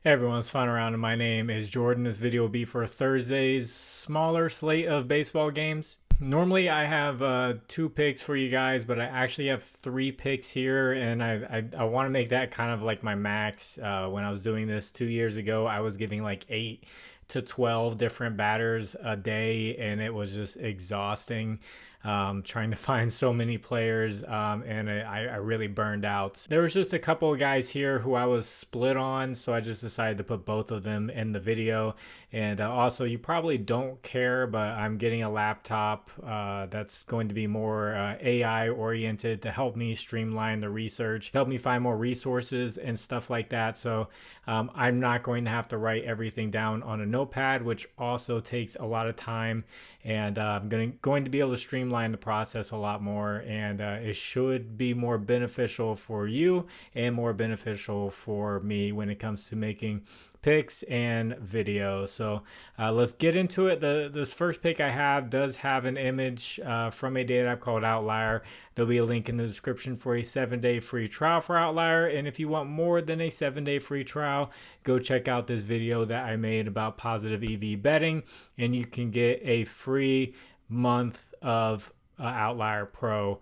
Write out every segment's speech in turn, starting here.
Hey everyone, it's Fun Around and my name is Jordan. This video will be for Thursday's smaller slate of baseball games. Normally I have 2 picks for you guys, but I actually have 3 picks here, and I want to make that kind of like my max. When I was doing this 2 years ago, I was giving like 8 to 12 different batters a day, and it was just exhausting. Trying to find so many players, and I really burned out. There was just a couple of guys here who I was split on, so I just decided to put both of them in the video. And also, you probably don't care, but I'm getting a laptop that's going to be more AI oriented to help me streamline the research, help me find more resources and stuff like that. So I'm not going to have to write everything down on a notepad, which also takes a lot of time. And I'm going to be able to streamline the process a lot more, and it should be more beneficial for you and more beneficial for me when it comes to making picks and videos. So let's get into it. This first pick I have does have an image from a data app called Outlier. There'll be a link in the description for a 7-day free trial for Outlier. And if you want more than a 7-day free trial, go check out this video that I made about positive EV betting, and you can get a free month of Outlier Pro.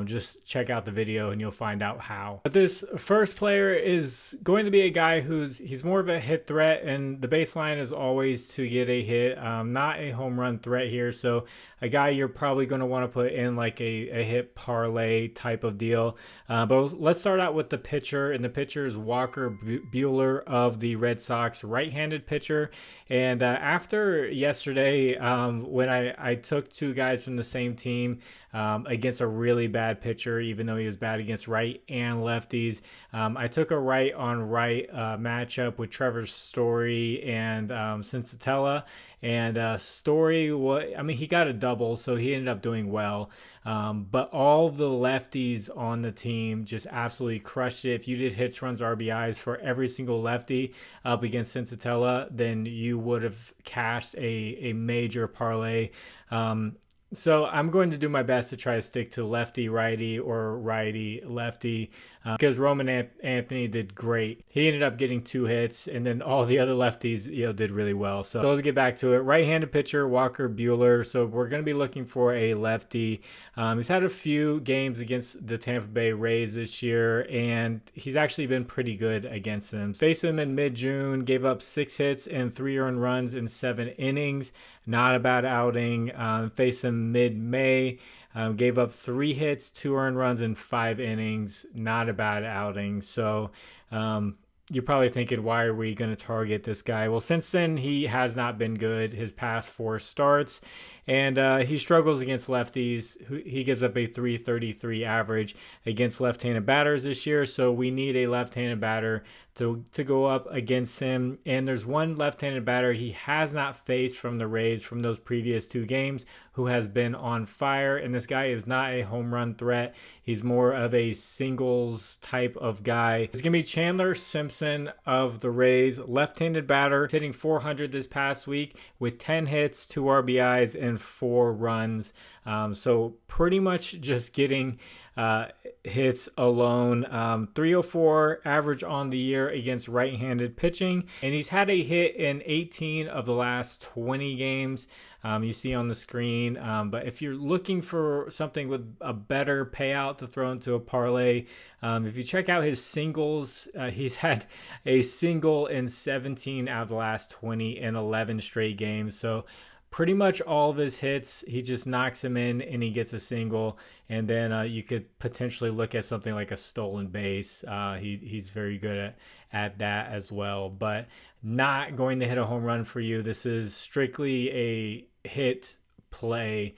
Just check out the video and you'll find out how. But this first player is going to be a guy he's more of a hit threat, and the baseline is always to get a hit, not a home run threat here. So a guy you're probably going to want to put in like a hit parlay type of deal. But let's start out with the pitcher, and the pitcher is Walker Buehler of the Red Sox, right-handed pitcher. And after yesterday, when I took 2 guys from the same team against a really bad pitcher, even though he was bad against right and lefties, I took a right-on-right matchup with Trevor Story and Sensatella. And Story, he got a double, so he ended up doing well. But all the lefties on the team just absolutely crushed it. If you did hits, runs, RBIs for every single lefty up against Sensatella, then you would have cashed a major parlay. So I'm going to do my best to try to stick to lefty righty or righty lefty, because Roman Anthony did great. He ended up getting 2 hits, and then all the other lefties did really well. So let's get back to it. Right-handed pitcher Walker Buehler. So we're going to be looking for a lefty. He's had a few games against the Tampa Bay Rays this year, and he's actually been pretty good against them. Faced him in mid-June, gave up 6 hits and 3 earned runs in 7 innings. Not a bad outing. Faced him mid-May. Gave up 3 hits, 2 earned runs in 5 innings. Not a bad outing. So you're probably thinking, why are we going to target this guy? Well, since then, he has not been good his past 4 starts. And he struggles against lefties. He gives up a 333 average against left-handed batters this year. So we need a left-handed batter to go up against him. And there's one left-handed batter he has not faced from the Rays from those previous 2 games who has been on fire. And this guy is not a home run threat. He's more of a singles type of guy. It's going to be Chandler Simpson of the Rays, left-handed batter, hitting 400 this past week with 10 hits, 2 RBIs, and 4 runs. So pretty much just getting hits alone. 304 average on the year against right-handed pitching, and he's had a hit in 18 of the last 20 games. You see on the screen. But if you're looking for something with a better payout to throw into a parlay, if you check out his singles, he's had a single in 17 out of the last 20 in 11 straight games. So pretty much all of his hits, he just knocks them in and he gets a single. And then you could potentially look at something like a stolen base. He's very good at that as well, but not going to hit a home run for you. This is strictly a hit play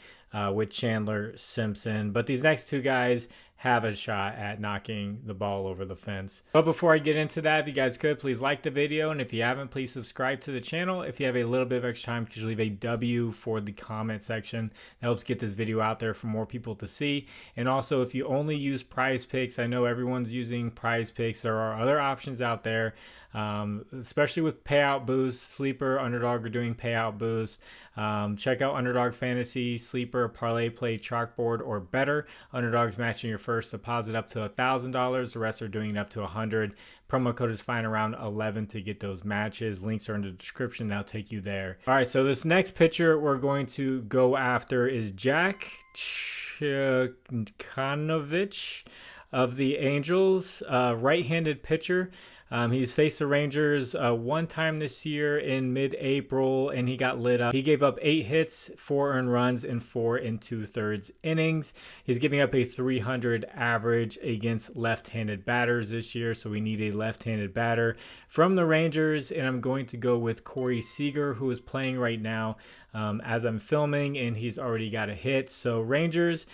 with Chandler Simpson. But these next 2 guys have a shot at knocking the ball over the fence. But before I get into that, if you guys could, please like the video. And if you haven't, please subscribe to the channel. If you have a little bit of extra time, could you leave a W for the comment section? That helps get this video out there for more people to see. And also, if you only use Prizepicks, I know everyone's using Prizepicks. There are other options out there. especially with payout boosts. Sleeper, Underdog are doing payout boosts. Check out Underdog Fantasy, Sleeper, ParlayPlay, ChalkBoard, or better. Underdog's matching your first deposit up to $1,000. The rest are doing it up to $100. Promo code is fine around 11 to get those matches. Links are in the description. That'll take you there. All right, so this next pitcher we're going to go after is Jack Chikanovich of the Angels, right-handed pitcher. He's faced the Rangers one time this year in mid-April, and he got lit up. He gave up 8 hits, 4 earned runs, and 4 2/3 innings. He's giving up a 300 average against left-handed batters this year, so we need a left-handed batter from the Rangers, and I'm going to go with Corey Seager, who is playing right now as I'm filming, and he's already got a hit. So Rangers,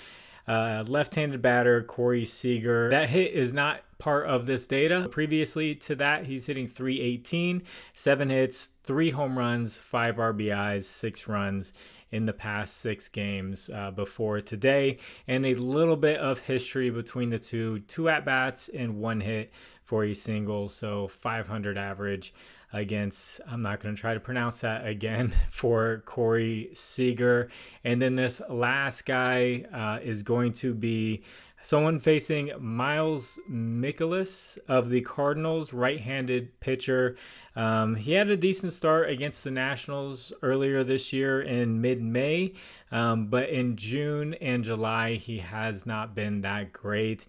left-handed batter, Corey Seager. That hit is not part of this data. Previously to that, he's hitting .318, 7 hits, 3 home runs, 5 RBIs, 6 runs in the past 6 games before today, and a little bit of history between the two at-bats and 1 hit for a single, so 500 average against, I'm not going to try to pronounce that again, for Corey Seager. And then this last guy is going to be someone facing Miles Mikolas of the Cardinals, right-handed pitcher. He had a decent start against the Nationals earlier this year in mid-May, but in June and July, he has not been that great,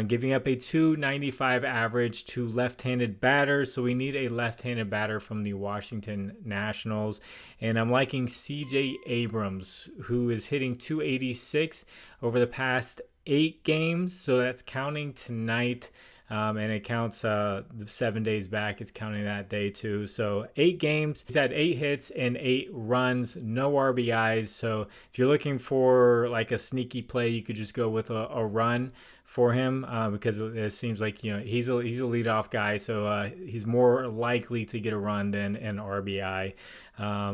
giving up a .295 average to left-handed batters. So we need a left-handed batter from the Washington Nationals. And I'm liking CJ Abrams, who is hitting .286 over the past 8 games. So that's counting tonight. And it counts 7 days back. It's counting that day too. So 8 games. He's had 8 hits and 8 runs, no RBIs. So if you're looking for like a sneaky play, you could just go with a run for him because it seems like, you know, he's a leadoff guy, so he's more likely to get a run than an RBI.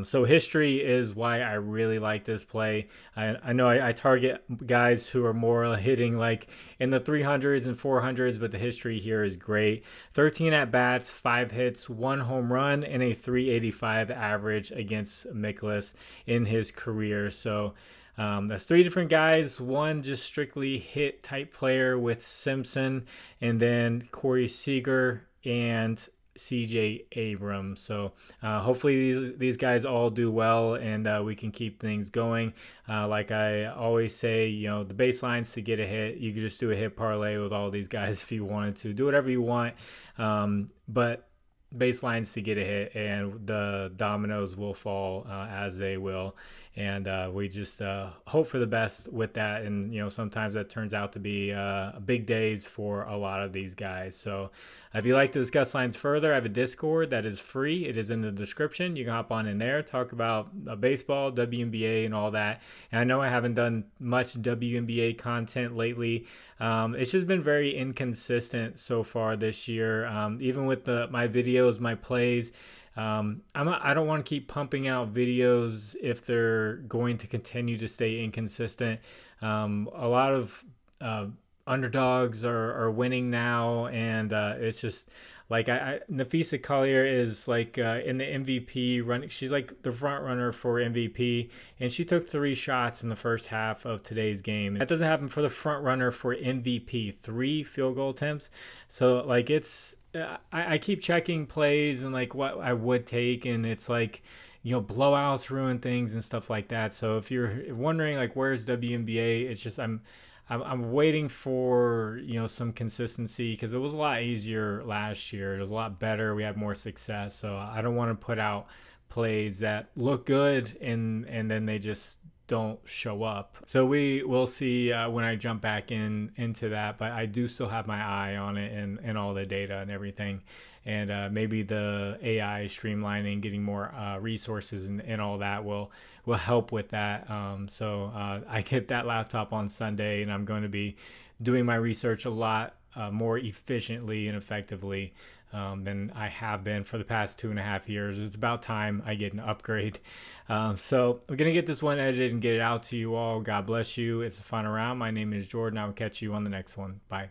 So history is why I really like this play. I know I target guys who are more hitting like in the 300s and 400s, but the history here is great. 13 at-bats, 5 hits, 1 home run, and a .385 average against Mikolas in his career. So that's 3 different guys. One just strictly hit type player with Simpson, and then Corey Seager and CJ Abrams. So hopefully these guys all do well, and we can keep things going. Like I always say, you know, the baselines to get a hit. You could just do a hit parlay with all these guys if you wanted to. Do whatever you want, but baselines to get a hit, and the dominoes will fall as they will. And we just hope for the best with that. And, you know, sometimes that turns out to be big days for a lot of these guys. So if you'd like to discuss lines further, I have a Discord that is free. It is in the description. You can hop on in there, talk about baseball, WNBA, and all that. And I know I haven't done much WNBA content lately. It's just been very inconsistent so far this year. Even with my videos, my plays, I don't want to keep pumping out videos if they're going to continue to stay inconsistent. A lot of underdogs are winning now, and it's just like Nafisa Collier is like in the MVP run. She's like the front runner for MVP, and she took 3 shots in the first half of today's game. That doesn't happen for the front runner for MVP, 3 field goal attempts. So like it's I keep checking plays and like what I would take, and it's like, you know, blowouts ruin things and stuff like that. So if you're wondering like where's WNBA, it's just I'm waiting for, you know, some consistency, because it was a lot easier last year. It was a lot better. We had more success. So I don't want to put out plays that look good and then they just don't show up. So we will see when I jump back into that, but I do still have my eye on it and all the data and everything. And maybe the AI streamlining, getting more resources and all that will help with that. So I get that laptop on Sunday, and I'm going to be doing my research a lot more efficiently and effectively than I have been for the past 2.5 years. It's about time I get an upgrade. So I'm going to get this one edited and get it out to you all. God bless you. It's a fun round. My name is Jordan. I will catch you on the next one. Bye.